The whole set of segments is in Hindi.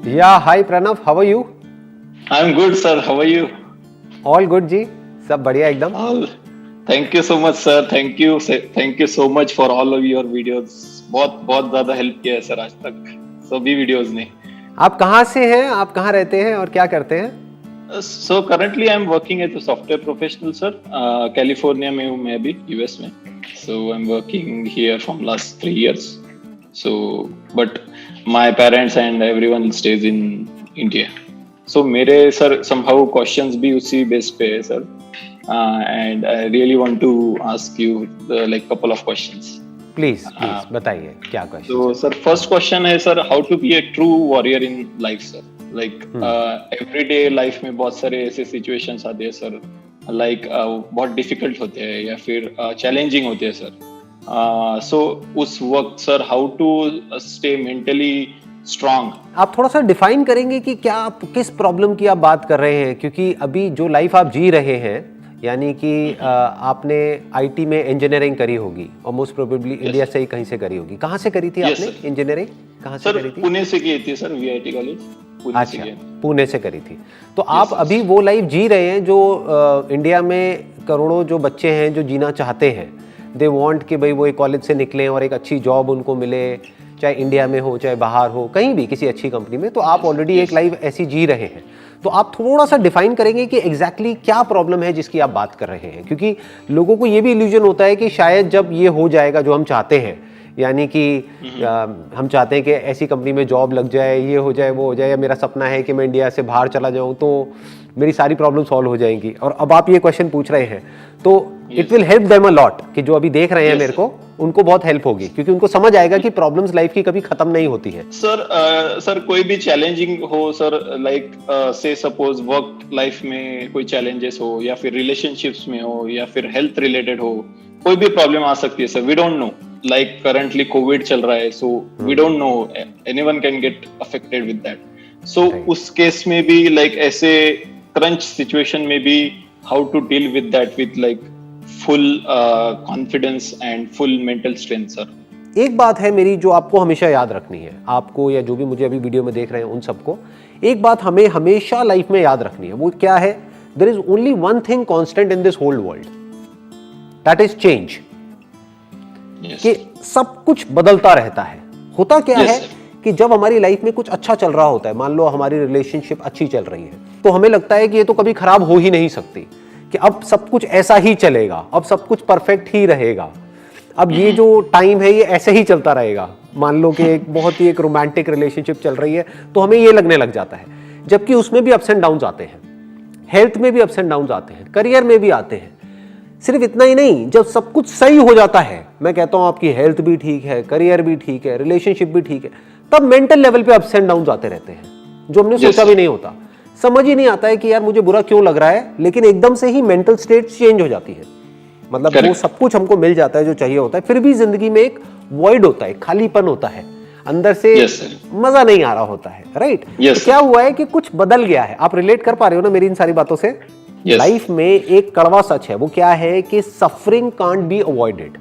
Yeah, hi Pranav, how are you? I'm good, sir. How are you? All good जी, सब बढ़िया एकदम। All. Thank you so much, sir. Thank you so much for all of your videos. बहुत बहुत ज्यादा हेल्प किया है सर आज तक सभी वीडियोस ने। आप कहाँ से हैं, आप कहाँ रहते हैं और क्या करते हैं? So currently I'm working as a software professional, sir. California में हूँ मैं अभी यूएस में. So I'm working here from last 3 years. So but my parents and everyone stays in India. So मेरे सर somehow questions भी उसी बेस पे है sir. And I really want to ask you like couple of questions. Please बताइए क्या question? So sir, first question है sir, how to be a true warrior in life, sir? Like everyday life में बहुत सारे ऐसे situations आते हैं सर, like बहुत difficult होते हैं या फिर challenging होते हैं सर. So उस वक्त sir, how to stay mentally strong? आप थोड़ा सा डिफाइन करेंगे कि क्या आप किस प्रॉब्लम की आप बात कर रहे हैं, क्योंकि अभी जो लाइफ आप जी रहे हैं यानी कि आपने आईटी में इंजीनियरिंग करी होगी और मोस्ट प्रोबेबली इंडिया से ही कहीं से करी होगी। कहाँ से करी थी आपने इंजीनियरिंग? कहाँ से करी थी? पुणे से की थी सर, वीआईटी कॉलेज। अच्छा, पुणे से करी थी। तो आप अभी वो लाइफ जी रहे हैं जो इंडिया में करोड़ों जो बच्चे हैं जो जीना चाहते हैं। दे वांट कि भाई वो एक कॉलेज से निकलें और एक अच्छी जॉब उनको मिले, चाहे इंडिया में हो चाहे बाहर हो, कहीं भी किसी अच्छी कंपनी में। तो आप ऑलरेडी एक लाइफ ऐसी जी रहे हैं। तो आप थोड़ा सा डिफाइन करेंगे कि एग्जैक्टली क्या प्रॉब्लम है जिसकी आप बात कर रहे हैं, क्योंकि लोगों को ये भी इल्यूजन होता है कि शायद जब ये हो जाएगा जो हम चाहते हैं, यानी कि हम चाहते हैं कि ऐसी कंपनी में जॉब लग जाए, ये हो जाए वो हो जाए, या मेरा सपना है कि मैं इंडिया से बाहर चला जाऊं तो मेरी सारी प्रॉब्लम सॉल्व हो जाएंगी। और अब आप ये क्वेश्चन पूछ रहे हैं तो it will help them a lot, कि जो अभी देख रहे हैं मेरे को, उनको बहुत हेल्प होगी, क्योंकि उनको समझ आएगा कि प्रॉब्लम्स लाइफ की कभी खत्म नहीं होती है। सर कोई भी चैलेंजिंग हो सर, लाइक से सपोज वर्क लाइफ में कोई चैलेंजेस हो या फिर रिलेशनशिप्स में हो या फिर हेल्थ रिलेटेड हो, कोई भी प्रॉब्लम आ सकती है sir. We don't know, like currently covid चल रहा है, so we don't know, anyone can get affected with that. सो उस केस में भी लाइक ऐसे क्रंच सिचुएशन में भी how to deal with that with like full confidence and full mental strength sir. एक बात है मेरी जो आपको हमेशा याद रखनी है, आपको या जो भी मुझे अभी वीडियो में देख रहे हैं उन सबको, एक बात हमें हमेशा लाइफ में याद रखनी है। वो क्या है? There is only one thing constant in this whole world, that is change. कि सब कुछ बदलता रहता है। होता क्या है कि जब हमारी लाइफ में कुछ अच्छा चल रहा होता है, मान लो हमारी रिलेशनशिप अच्छी चल रही है, तो हमें लगता है कि ये तो कभी खराब हो ही नहीं सकती, कि अब सब कुछ ऐसा ही चलेगा, अब सब कुछ परफेक्ट ही रहेगा, अब ये जो टाइम है ये ऐसे ही चलता रहेगा। मान लो कि एक बहुत ही एक रोमांटिक रिलेशनशिप चल रही है तो हमें ये लगने लग जाता है, जबकि उसमें भी अप्स एंड डाउन्स आते हैं, हेल्थ में भी अप्स एंड डाउन्स आते हैं, करियर में भी आते हैं। सिर्फ इतना ही नहीं, जब सब कुछ सही हो जाता है, मैं कहता हूं आपकी हेल्थ भी ठीक है, करियर भी ठीक है, रिलेशनशिप भी ठीक है, तब मेंटल लेवल पे अप्स एंड डाउन्स आते रहते हैं जो हमने सोचा भी नहीं होता। समझ ही नहीं आता है कि यार मुझे बुरा क्यों लग रहा है, लेकिन एकदम से ही मेंटल स्टेट चेंज हो जाती है। मतलब वो सब कुछ हमको मिल जाता है जो चाहिए होता है, फिर भी जिंदगी में एक वॉइड होता है, खालीपन होता है, अंदर से मजा नहीं आ रहा होता है। राइट? तो क्या हुआ है कि कुछ बदल गया है। आप रिलेट कर पा रहे हो ना मेरी इन सारी बातों से? लाइफ में एक कड़वा सच है, वो क्या है कि सफरिंग कांट बी अवॉइडेड।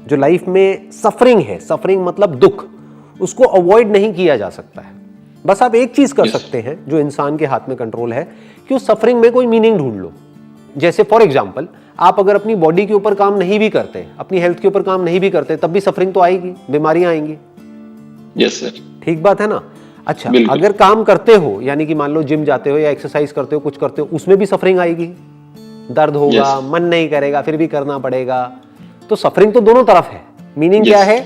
जो लाइफ में सफरिंग है, सफरिंग मतलब दुख, उसको अवॉइड नहीं किया जा सकता है। बस आप एक चीज कर सकते हैं जो इंसान के हाथ में कंट्रोल है, कि उस सफरिंग में कोई मीनिंग ढूंढ लो। जैसे फॉर एग्जाम्पल, आप अगर अपनी बॉडी के ऊपर काम नहीं भी करते, अपनी हेल्थ के ऊपर काम नहीं भी करते, तब भी सफरिंग तो आएगी, बीमारियां आएंगी। यस सर, ठीक बात है ना? अच्छा, अगर काम करते हो, यानी कि मान लो जिम जाते हो या एक्सरसाइज करते हो, कुछ करते हो, उसमें भी सफरिंग आएगी, दर्द होगा, मन नहीं करेगा, फिर भी करना पड़ेगा। तो सफरिंग तो दोनों तरफ है। मीनिंग क्या है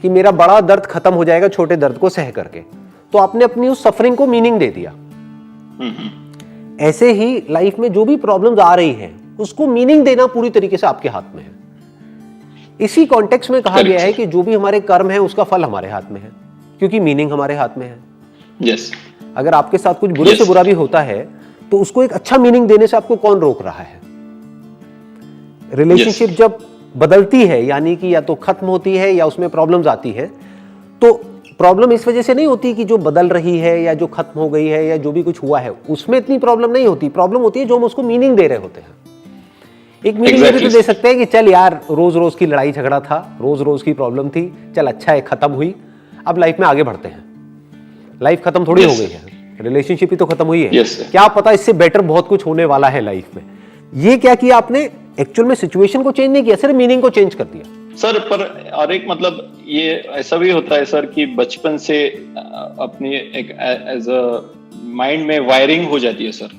कि मेरा बड़ा दर्द खत्म हो जाएगा छोटे दर्द को सह करके, तो आपने अपनी उस सफरिंग को मीनिंग दे दिया। ऐसे ही लाइफ में जो भी प्रॉब्लम्स आ रही हैं, उसको मीनिंग देना पूरी तरीके से आपके हाथ में है। इसी कॉन्टेक्स्ट में कहा गया है कि जो भी हमारे कर्म है उसका फल हमारे हाथ में है, क्योंकि मीनिंग हमारे हाथ में है। अगर आपके साथ कुछ बुरे से बुरा भी होता है तो उसको एक अच्छा मीनिंग देने से आपको कौन रोक रहा है? रिलेशनशिप जब बदलती है, यानी कि या तो खत्म होती है या उसमें प्रॉब्लम्स आती है, तो प्रॉब्लम इस वजह से नहीं होती कि जो बदल रही है या जो खत्म हो गई है या जो भी कुछ हुआ है उसमें इतनी प्रॉब्लम नहीं होती। प्रॉब्लम होती है जो हम उसको मीनिंग दे रहे होते हैं। एक मीनिंग भी तो दे सकते हैं कि चल यार, रोज रोज की लड़ाई झगड़ा था, रोज रोज की प्रॉब्लम थी, चल अच्छा है खत्म हुई, अब लाइफ में आगे बढ़ते हैं, लाइफ खत्म थोड़ी हो गई है, रिलेशनशिप ही तो खत्म हुई है। Yes, क्या पता इससे बेटर बहुत कुछ होने वाला है लाइफ में। ये क्या किया आपने, एक्चुअल में सिचुएशन को चेंज नहीं किया, सिर्फ मीनिंग को चेंज कर दिया। सर पर और एक मतलब ये ऐसा भी होता है सर कि बचपन से अपनी एक एज अ माइंड में वायरिंग हो जाती है sir,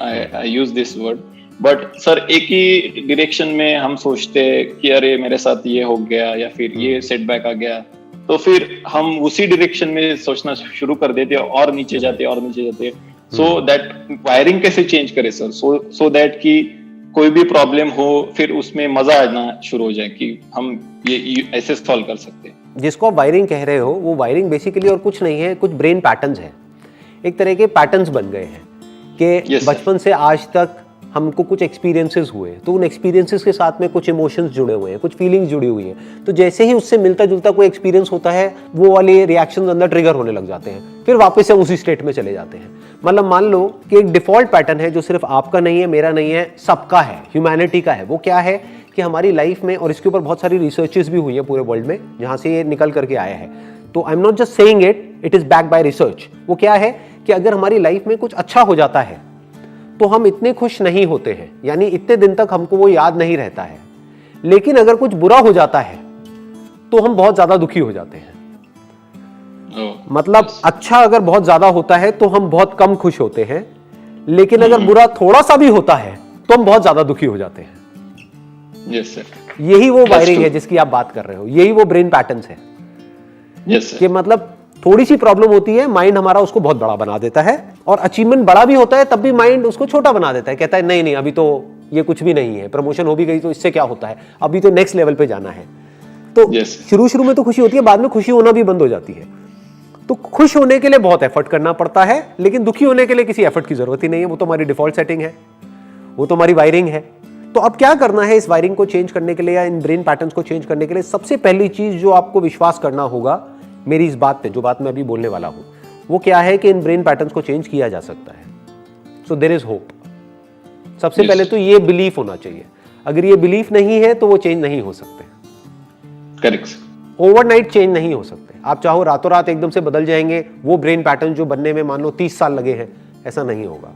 I use this word, but sir एक ही डायरेक्शन में हम सोचते हैं कि अरे मेरे साथ ये हो गया या फिर ये सेटबैक आ गया, तो फिर हम उसी डायरेक्शन में सोचना शुरू कर देते हैं और नीचे जाते हैं। सो दैट वायरिंग कैसे चेंज करे सर, सो दैट कि कोई भी प्रॉब्लम हो फिर उसमें मजा आना शुरू हो जाए कि हम ये ऐसे सॉल्व कर सकते हैं। जिसको आप वायरिंग कह रहे हो, वो वायरिंग बेसिकली और कुछ नहीं है, कुछ ब्रेन पैटर्न्स हैं, एक तरह के पैटर्न्स बन गए हैं कि बचपन से आज तक हमको कुछ एक्सपीरियंसेस हुए, तो उन एक्सपीरियंसेस के साथ में कुछ इमोशंस जुड़े हुए हैं, कुछ फीलिंग्स जुड़ी हुई हैं, तो जैसे ही उससे मिलता जुलता कोई एक्सपीरियंस होता है, वो वाले रिएक्शंस अंदर ट्रिगर होने लग जाते हैं, फिर वापस से उसी स्टेट में चले जाते हैं। मतलब मान लो कि एक डिफॉल्ट पैटर्न है जो सिर्फ आपका नहीं है, मेरा नहीं है, सबका है, ह्यूमैनिटी का है। वो क्या है कि हमारी लाइफ में, और इसके ऊपर बहुत सारी रिसर्चेस भी हुई है पूरे वर्ल्ड में जहां से ये निकल करके आया है, तो I am not just saying it, it is backed by research. वो क्या है कि अगर हमारी लाइफ में कुछ अच्छा हो जाता है तो हम इतने खुश नहीं होते हैं, यानी इतने दिन तक हमको वो याद नहीं रहता है। लेकिन अगर कुछ बुरा हो जाता है तो हम बहुत ज्यादा दुखी हो जाते हैं। मतलब अच्छा अगर बहुत ज्यादा होता है तो हम बहुत कम खुश होते हैं, लेकिन अगर बुरा थोड़ा सा भी होता है तो हम बहुत ज्यादा दुखी हो जाते हैं। यस सर, यही वो वायरिंग है जिसकी आप बात कर रहे हो, यही वो ब्रेन पैटर्न्स है। यस सर, कि मतलब थोड़ी सी प्रॉब्लम होती है, माइंड हमारा उसको बहुत बड़ा बना देता है, और अचीवमेंट बड़ा भी होता है तब भी माइंड उसको छोटा बना देता है, कहता है नहीं नहीं अभी तो ये कुछ भी नहीं है, प्रमोशन हो भी गई तो इससे क्या होता है, अभी तो नेक्स्ट लेवल पे जाना है। तो शुरू में तो खुशी होती है, बाद में खुशी होना भी बंद हो जाती है। तो खुश होने के लिए बहुत एफर्ट करना पड़ता है, लेकिन दुखी होने के लिए किसी एफर्ट की जरूरत ही नहीं है, वो तो हमारी डिफॉल्ट सेटिंग है, वो तो हमारी वायरिंग है। तो अब क्या करना है इस वायरिंग को चेंज करने के लिए या इन ब्रेन पैटर्न्स को चेंज करने के लिए? सबसे पहली चीज जो आपको विश्वास करना होगा मेरी इस बात पे, जो बात मैं अभी बोलने वाला हूं, वो क्या है कि इन ब्रेन पैटर्न्स को चेंज किया जा सकता है। So there is hope. सबसे पहले तो ये बिलीफ होना चाहिए, अगर ये बिलीफ नहीं है तो वो चेंज नहीं हो सकते। करेक्ट। ओवरनाइट चेंज नहीं हो सकते। आप चाहो रातों रात एकदम से बदल जाएंगे, वो ब्रेन पैटर्न जो बनने में मान लो 30 साल लगे हैं, ऐसा नहीं होगा।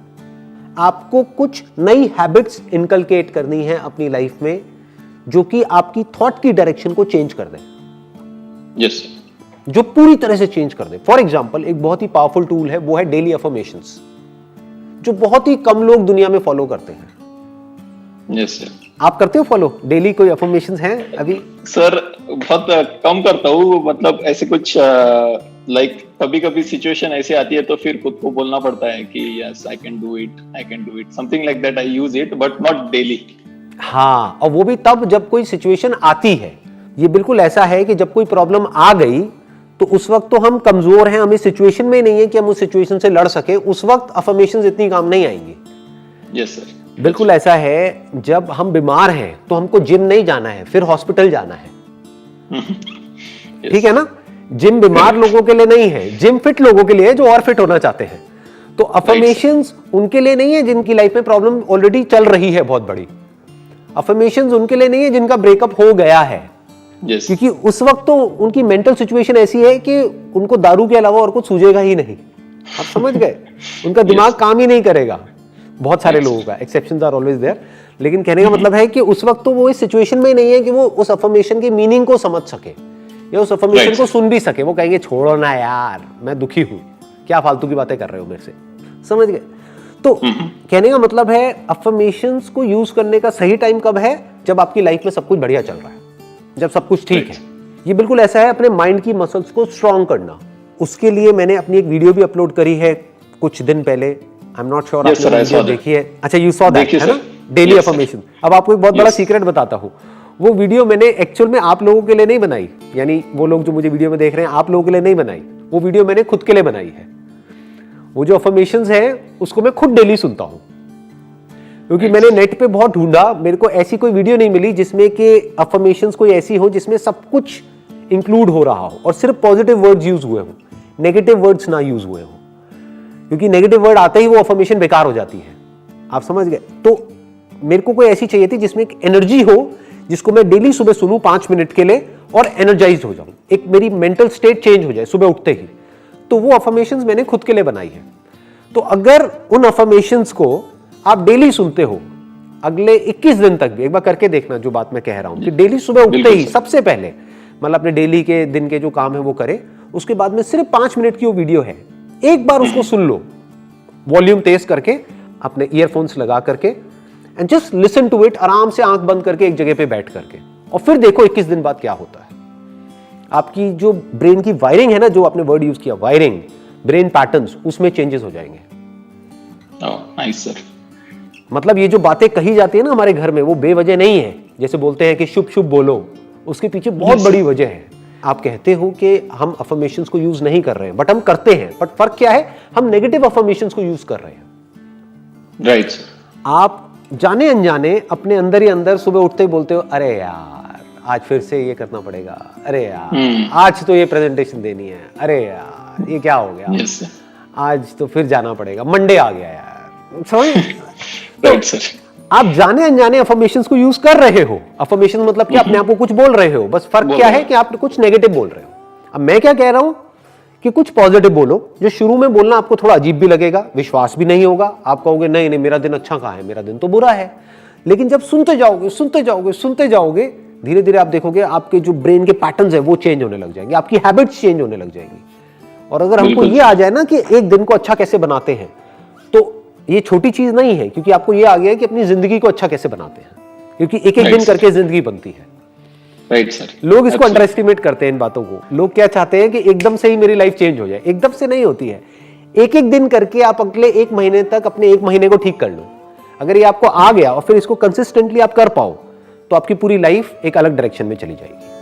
आपको कुछ नई हैबिट्स इनकलकेट करनी है अपनी लाइफ में, जो कि आपकी थॉट की डायरेक्शन को चेंज कर दे। यस, जो पूरी तरह से चेंज कर दे। फॉर एग्जाम्पल एक बहुत ही पावरफुल टूल है, वो है डेली अफर्मेशंस, जो बहुत ही कम लोग दुनिया में फॉलो करते हैं। Yes sir. आप करते हो फॉलो डेली? कोई अफर्मेशंस हैं अभी? सर बहुत कम करता हूँ, मतलब ऐसे कुछ लाइक कभी कभी सिचुएशन ऐसे आती है तो फिर खुद को बोलना पड़ता है कि yes I can do it, something like that. I use it but not daily. हाँ, और वो भी तब जब कोई सिचुएशन आती है। ये बिल्कुल ऐसा है कि जब कोई प्रॉब्लम आ गई तो उस वक्त तो हम कमजोर हैं, हमें सिचुएशन में नहीं है कि हम उस सिचुएशन से लड़ सके, उस वक्त अफर्मेशंस इतनी काम नहीं आएंगी। Yes sir. बिल्कुल ऐसा है, जब हम बीमार हैं तो हमको जिम नहीं जाना है, फिर हॉस्पिटल जाना है। ठीक है ना? जिम बीमार लोगों के लिए नहीं है, जिम फिट लोगों के लिए है जो और फिट होना चाहते हैं। तो अफर्मेशंस उनके लिए नहीं है जिनकी लाइफ में प्रॉब्लम ऑलरेडी चल रही है बहुत बड़ी। अफर्मेशंस उनके लिए नहीं है जिनका ब्रेकअप हो गया है। क्योंकि उस वक्त तो उनकी मेंटल सिचुएशन ऐसी है कि उनको दारू के अलावा और कुछ सूझेगा ही नहीं। आप समझ गए? उनका दिमाग काम ही नहीं करेगा। बहुत सारे लोगों का, एक्सेप्शंस आर ऑलवेज देयर, लेकिन कहने का मतलब है कि उस वक्त तो वो इस सिचुएशन में ही नहीं है कि वो उस अफर्मेशन की मीनिंग को समझ सके या उस अफर्मेशन को सुन भी सके। वो कहेंगे छोड़ो ना यार, मैं दुखी हूं, क्या फालतू की बातें कर रहे हो मेरे से। समझ गए? तो कहने का मतलब है अफर्मेशंस को यूज करने का सही टाइम कब है? जब आपकी लाइफ में सब कुछ बढ़िया चल रहा है, जब सब कुछ ठीक है। ये बिल्कुल ऐसा है अपने माइंड की मसल्स को स्ट्रॉन्ग करना। उसके लिए मैंने अपनी एक वीडियो भी अपलोड करी है कुछ दिन पहले। आई एम नॉट श्योर आपने वीडियो देखी है? अच्छा, यू सॉ दैट, है ना? Daily affirmation. अब आपको एक बहुत बड़ा सीक्रेट बताता हूं। वो वीडियो मैंने एक्चुअल में आप लोगों के लिए नहीं बनाई, यानी वो लोग जो मुझे वीडियो में देख रहे हैं आप लोगों के लिए नहीं बनाई। वो वीडियो मैंने खुद के लिए बनाई है। वो जो अफर्मेशंस है उसको मैं खुद डेली सुनता हूं, क्योंकि मैंने नेट पे बहुत ढूंढा, मेरे को ऐसी कोई वीडियो नहीं मिली जिसमें कि अफर्मेशंस कोई ऐसी हो जिसमें सब कुछ इंक्लूड हो रहा हो और सिर्फ पॉजिटिव वर्ड्स यूज हुए हो, नेगेटिव वर्ड्स ना यूज हुए हो। क्योंकि नेगेटिव वर्ड आते ही वो अफर्मेशन बेकार हो जाती है। आप समझ गए? तो मेरे को कोई ऐसी चाहिए थी जिसमें एक एनर्जी हो, जिसको मैं डेली सुबह सुनूं 5 मिनट के लिए और एनर्जाइज हो जाऊं, एक मेरी मेंटल स्टेट चेंज हो जाए सुबह उठते ही, तो वो अफर्मेशंस मैंने खुद के लिए बनाई है। तो अगर उन अफर्मेशंस को आप डेली सुनते हो अगले 21 दिन तक भी, एक बार करके देखना जो बात मैं कह रहा हूं कि डेली सुबह उठते ही सबसे पहले मतलब अपने डेली के दिन के जो काम है वो करे, उसके बाद में सिर्फ 5 मिनट की वो वीडियो है, एक बार उसको सुन लो वॉल्यूम तेज करके, अपने ईयरफोन्स लगा करके, and just listen to it, आराम से आंख बंद करके एक जगह पे बैठ करके, और फिर देखो 21 दिन बाद क्या होता है। आपकी जो ब्रेन की वायरिंग है ना, जो आपने वर्ड यूज किया वायरिंग, ब्रेन पैटर्न्स, उसमें चेंजेस हो जाएंगे। Nice sir. मतलब ये जो बातें कही जाती है ना हमारे घर में, वो बेवजह नहीं है। जैसे बोलते हैं कि शुभ शुभ बोलो, उसके पीछे बहुत बड़ी वजह है। आप कहते हो कि हम अफर्मेशंस को यूज नहीं कर रहे हैं, बट हम करते हैं। बट फर्क क्या है, हम नेगेटिव अफर्मेशंस को यूज कर रहे हैं। राइट। आप जाने अनजाने अपने अंदर ही अंदर सुबह उठते ही बोलते हो, अरे यार आज फिर से ये करना पड़ेगा, अरे यार आज तो ये प्रेजेंटेशन देनी है, अरे यार ये क्या हो गया, आज तो फिर जाना पड़ेगा, मंडे आ गया यार, समझ। आप जाने अनजाने अफर्मेशंस को यूज कर रहे हो। अफर्मेशन मतलब कि अपने आप को कुछ बोल रहे हो, बस फर्क क्या है कि आप कुछ नेगेटिव बोल रहे हो। अब मैं क्या कह रहा हूं कि कुछ पॉजिटिव बोलो, जो शुरू में बोलना आपको थोड़ा अजीब भी लगेगा, विश्वास भी नहीं होगा, आप कहोगे नहीं नहीं मेरा दिन अच्छा कहां है, मेरा दिन तो बुरा है। लेकिन जब सुनते जाओगे सुनते जाओगे सुनते जाओगे, धीरे धीरे आप देखोगे आपके जो ब्रेन के पैटर्न्स है वो चेंज होने लग जाएंगे, आपकी हैबिट्स चेंज होने लग जाएंगी। और अगर हमको ये आ जाए ना कि एक दिन को अच्छा कैसे बनाते हैं, तो ये छोटी चीज नहीं है, क्योंकि आपको ये आ गया है कि अपनी जिंदगी को अच्छा कैसे बनाते हैं, क्योंकि एक एक दिन करके जिंदगी बनती है। Right sir. लोग इसको अंडर एस्टिमेट करते हैं इन बातों को। लोग क्या चाहते हैं कि एकदम से ही मेरी लाइफ चेंज हो जाए, एकदम से नहीं होती है। एक एक दिन करके आप अगले 1 महीने तक अपने 1 महीने को ठीक कर लो। अगर ये आपको आ गया और फिर इसको कंसिस्टेंटली आप कर पाओ, तो आपकी पूरी लाइफ एक अलग डायरेक्शन में चली जाएगी।